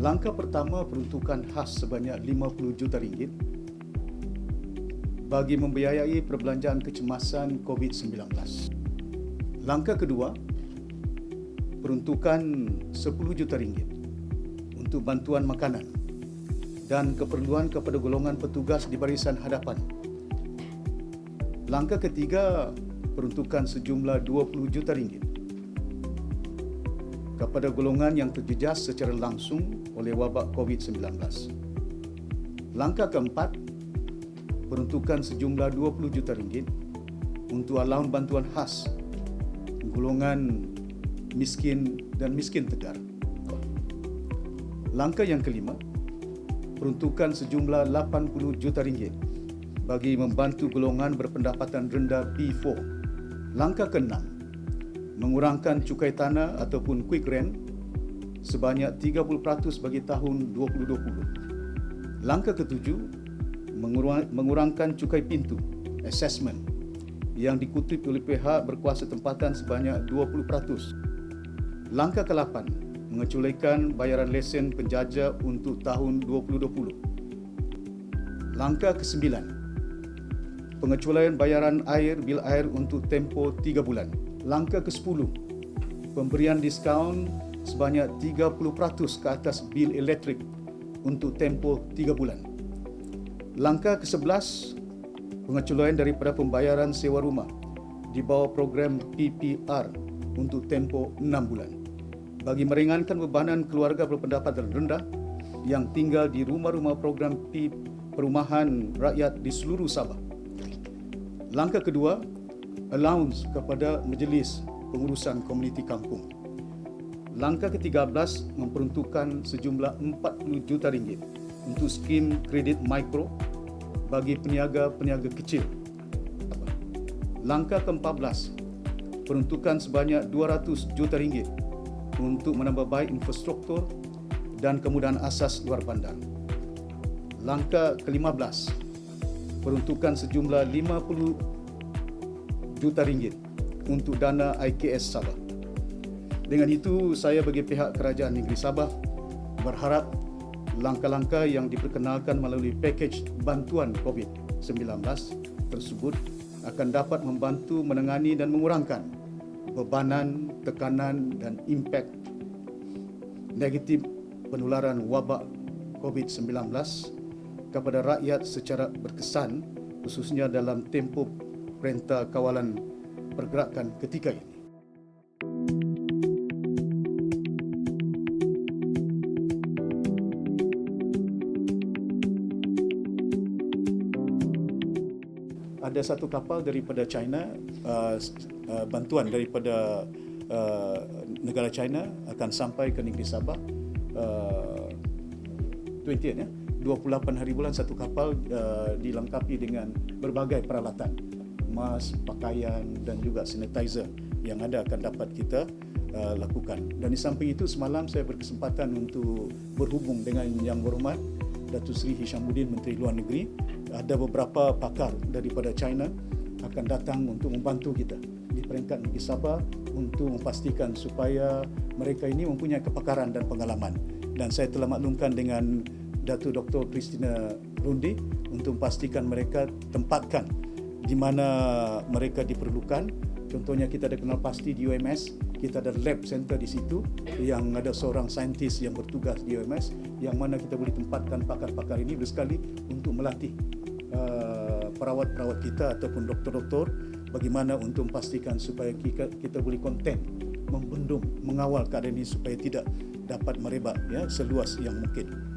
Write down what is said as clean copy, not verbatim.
Langkah pertama, peruntukan khas sebanyak 50 juta ringgit bagi membiayai perbelanjaan kecemasan COVID-19. Langkah kedua, peruntukan 10 juta ringgit untuk bantuan makanan dan keperluan kepada golongan petugas di barisan hadapan. Langkah ketiga, peruntukan sejumlah 20 juta ringgit kepada golongan yang terjejas secara langsung oleh wabak COVID-19. Langkah keempat, peruntukan sejumlah 20 juta ringgit untuk alaun bantuan khas golongan miskin dan miskin tegar. Langkah yang kelima, peruntukan sejumlah 80 juta ringgit bagi membantu golongan berpendapatan rendah B4. Langkah keenam, mengurangkan cukai tanah ataupun quick rent sebanyak 30% bagi tahun 2020. Langkah ketujuh, mengurangkan cukai pintu assessment yang dikutip oleh pihak berkuasa tempatan sebanyak 20%. Langkah ke-8, mengecualikan bayaran lesen penjaja untuk tahun 2020. Langkah ke-9, pengecualian bayaran bil air untuk tempoh 3 bulan. Langkah ke-10, pemberian diskaun sebanyak 30% ke atas bil elektrik untuk tempoh 3 bulan. Langkah ke-11, pengecualian daripada pembayaran sewa rumah di bawah program PPR untuk tempoh 6 bulan bagi meringankan bebanan keluarga berpendapatan rendah yang tinggal di rumah-rumah program perumahan rakyat di seluruh Sabah. Langkah kedua, allowance kepada Majlis Pengurusan Komuniti Kampung. Langkah ke-13, memperuntukkan sejumlah 40 juta ringgit untuk skim kredit mikro bagi peniaga-peniaga kecil. Langkah ke-14, peruntukan sebanyak 200 juta ringgit untuk menambah baik infrastruktur dan kemudahan asas luar bandar. Langkah ke-15, peruntukan sejumlah 50 juta ringgit untuk dana IKS Sabah. Dengan itu, saya bagi pihak Kerajaan Negeri Sabah berharap langkah-langkah yang diperkenalkan melalui pakej bantuan COVID-19 tersebut akan dapat membantu menangani dan mengurangkan bebanan, tekanan dan impak negatif penularan wabak COVID-19 kepada rakyat secara berkesan, khususnya dalam tempoh Perintah Kawalan Pergerakan ketika ini. Ada satu kapal daripada China, bantuan daripada negara China akan sampai ke negeri Sabah 20th, 28 hari bulan. Satu kapal dilengkapi dengan berbagai peralatan, mask, pakaian dan juga sanitizer yang ada akan dapat kita lakukan. Dan di samping itu, semalam saya berkesempatan untuk berhubung dengan Yang Berhormat Datuk Seri Hishamuddin, Menteri Luar Negeri. Ada beberapa pakar daripada China akan datang untuk membantu kita di peringkat negeri Sabah untuk memastikan supaya mereka ini mempunyai kepakaran dan pengalaman. Dan saya telah maklumkan dengan Datuk Dr. Christina Rundi untuk memastikan mereka tempatkan di mana mereka diperlukan. Contohnya, kita ada kenal pasti di UMS, kita ada lab center di situ yang ada seorang saintis yang bertugas di UMS, yang mana kita boleh tempatkan pakar-pakar ini bersekali untuk melatih perawat-perawat kita ataupun doktor-doktor bagaimana untuk memastikan supaya kita boleh konten, membendung, mengawal keadaan ini supaya tidak dapat merebak seluas yang mungkin.